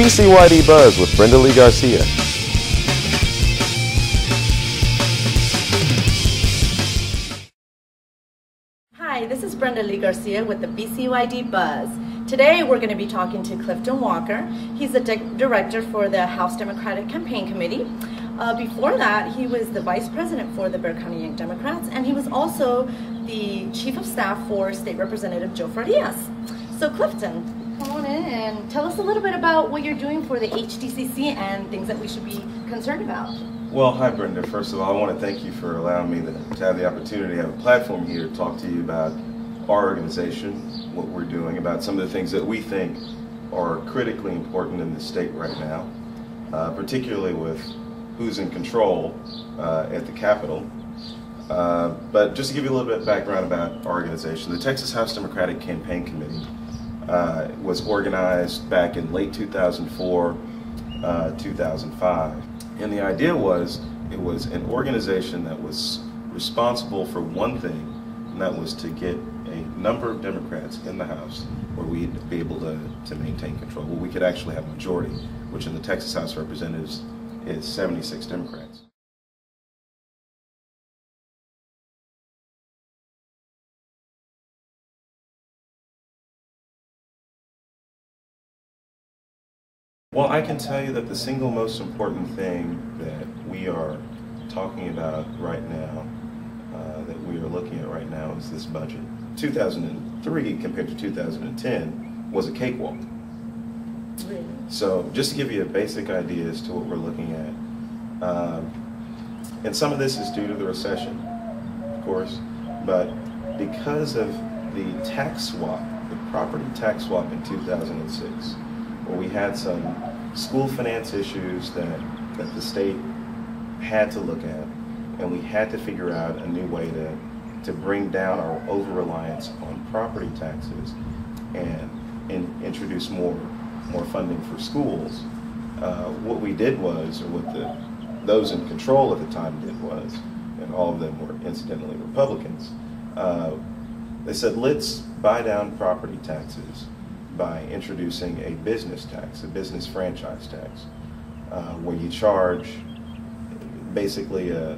BCYD Buzz with Brenda Lee Garcia. Hi, this is Brenda Lee Garcia with the BCYD Buzz. Today we're going to be talking to Clifton Walker. He's the director for the House Democratic Campaign Committee. Before that, he was the vice president for the Bexar County Young Democrats, and he was also the chief of staff for State Representative Joe Frias. So Clifton, come on in and tell us a little bit about what you're doing for the HDCC and things that we should be concerned about. Well, hi Brenda. First of all, I want to thank you for allowing me to have the opportunity to have a platform here to talk to you about our organization, what we're doing, about some of the things that we think are critically important in the state right now, particularly with who's in control at the Capitol. But just to give you a little bit of background about our organization, the Texas House Democratic Campaign Committee was organized back in late 2004, 2005. And the idea was, it was an organization that was responsible for one thing, and that was to get a number of Democrats in the House where we'd be able to maintain control, where we could actually have a majority, which in the Texas House of Representatives is 76 Democrats. Well, I can tell you that the single most important thing that we are talking about right now, that we are looking at right now, is this budget. 2003 compared to 2010 was a cakewalk. Really? So just to give you a basic idea as to what we're looking at, and some of this is due to the recession, of course, but because of the tax swap, the property tax swap in 2006, where we had some school finance issues that the state had to look at, and we had to figure out a new way to bring down our over-reliance on property taxes and introduce more funding for schools. What we did was, or what those in control at the time did was, and all of them were incidentally Republicans, they said, let's buy down property taxes by introducing a business tax, a business franchise tax, where you charge basically a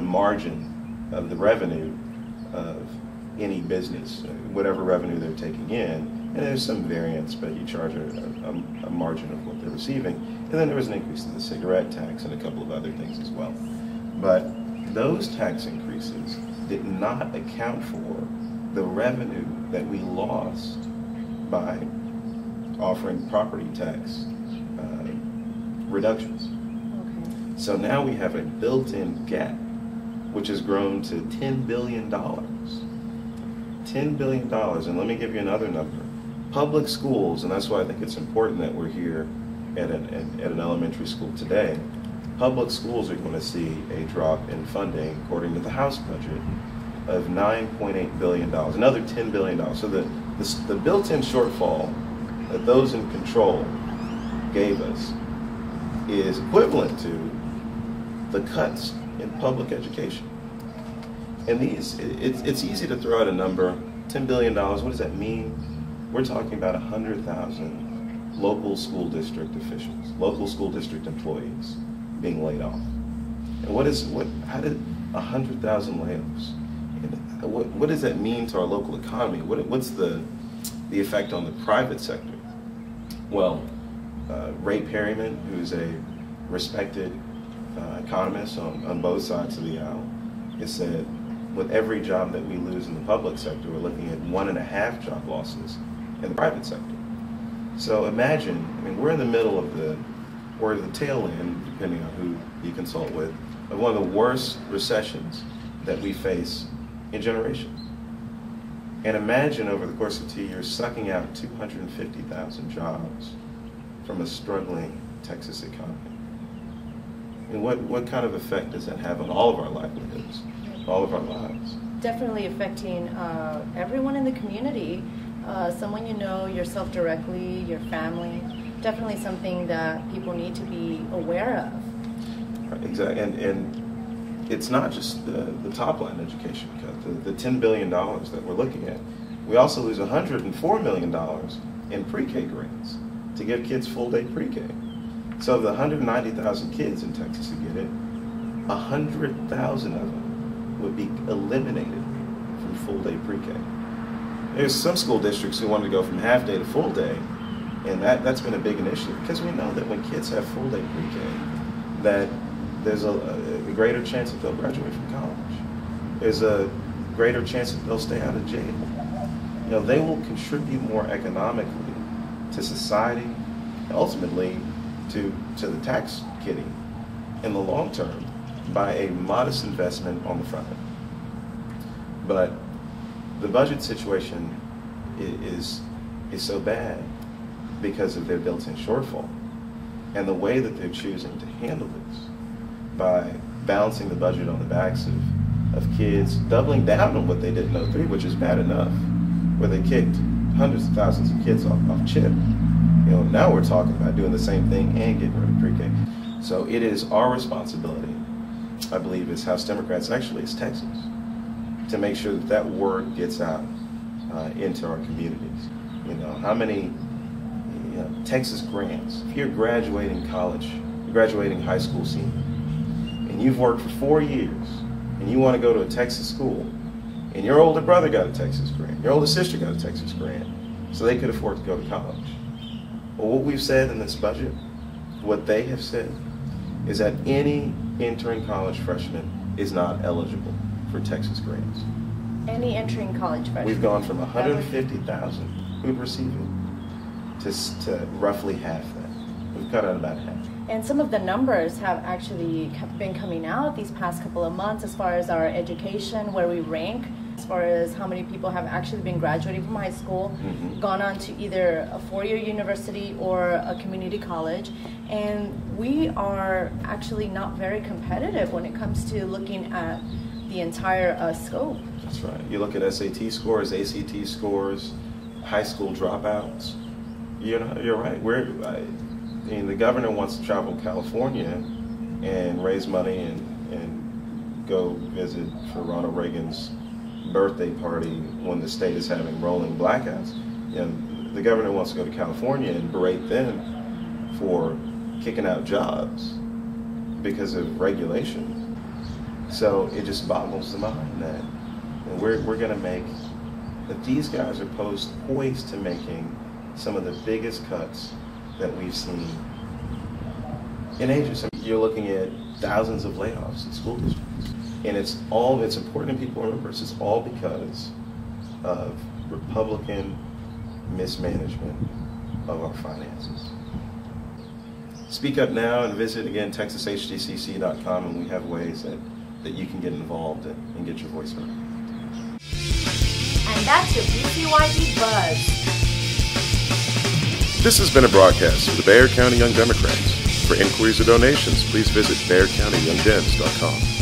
margin of the revenue of any business, whatever revenue they're taking in, and there's some variance, but you charge a margin of what they're receiving. And then there was an increase in the cigarette tax and a couple of other things as well. But those tax increases did not account for the revenue that we lost by offering property tax reductions. Okay. So now we have a built-in gap, which has grown to $10 billion. $10 billion, and let me give you another number. Public schools, and that's why I think it's important that we're here at an elementary school today, public schools are going to see a drop in funding, according to the House budget, of $9.8 billion, another $10 billion. So the built-in shortfall that those in control gave us is equivalent to the cuts in public education. And it's easy to throw out a number, $10 billion, what does that mean? We're talking about 100,000 local school district officials, local school district employees being laid off. And how did 100,000 layoffs? What does that mean to our local economy? What's the effect on the private sector? Well, Ray Perryman, who's a respected economist on both sides of the aisle, has said, with every job that we lose in the public sector, we're looking at 1.5 job losses in the private sector. So imagine, we're in the middle of or the tail end, depending on who you consult with, of one of the worst recessions that we face in generations. And imagine over the course of 2 years sucking out 250,000 jobs from a struggling Texas economy. And what kind of effect does that have on all of our livelihoods, all of our lives? Definitely affecting everyone in the community, someone you know, yourself directly, your family. Definitely something that people need to be aware of. Right, exactly, and it's not just the top line education cut, the $10 billion that we're looking at. We also lose $104 million in pre-K grants. to give kids full-day pre-K. So of the 190,000 kids in Texas who get it, 100,000 of them would be eliminated from full-day pre-K. There's some school districts who wanted to go from half-day to full-day, and that's been a big initiative because we know that when kids have full-day pre-K, that there's a greater chance that they'll graduate from college. There's a greater chance that they'll stay out of jail. You know, they will contribute more economically to society, ultimately to the tax kitty in the long term by a modest investment on the front end. But the budget situation is so bad because of their built-in shortfall. And the way that they're choosing to handle this by balancing the budget on the backs of kids, doubling down on what they did in 2003, which is bad enough, where they kicked hundreds of thousands of kids off CHIP. You know, now we're talking about doing the same thing and getting rid of pre-K. So it is our responsibility, I believe, as House Democrats, actually as Texans, to make sure that that word gets out into our communities. You know, how many Texas grants, if you're graduating college, you're graduating high school senior, and you've worked for 4 years, and you want to go to a Texas school, and your older brother got a Texas grant, your older sister got a Texas grant, so they could afford to go to college. Well, what we've said in this budget, what they have said, is that any entering college freshman is not eligible for Texas grants. Any entering college freshman? We've gone from 150,000 who'd receive it to roughly half that. We've cut out about half. And some of the numbers have actually been coming out these past couple of months as far as our education, where we rank, as far as how many people have actually been graduating from high school, gone on to either a four-year university or a community college. And we are actually not very competitive when it comes to looking at the entire scope. That's right. You look at SAT scores, ACT scores, high school dropouts. You're right. The governor wants to travel to California and raise money and go visit for Ronald Reagan's birthday party when the state is having rolling blackouts. The governor wants to go to California and berate them for kicking out jobs because of regulation. So it just boggles the mind that we're going to make, that these guys are poised to making some of the biggest cuts that we've seen in ages. You're looking at thousands of layoffs in school districts. And it's important that people remember it's all because of Republican mismanagement of our finances. Speak up now and visit again texashdcc.com, and we have ways that you can get involved and get your voice heard. And that's your BCYD Buzz. This has been a broadcast of the Bexar County Young Democrats. For inquiries or donations, please visit BexarCountyYoungDems.com.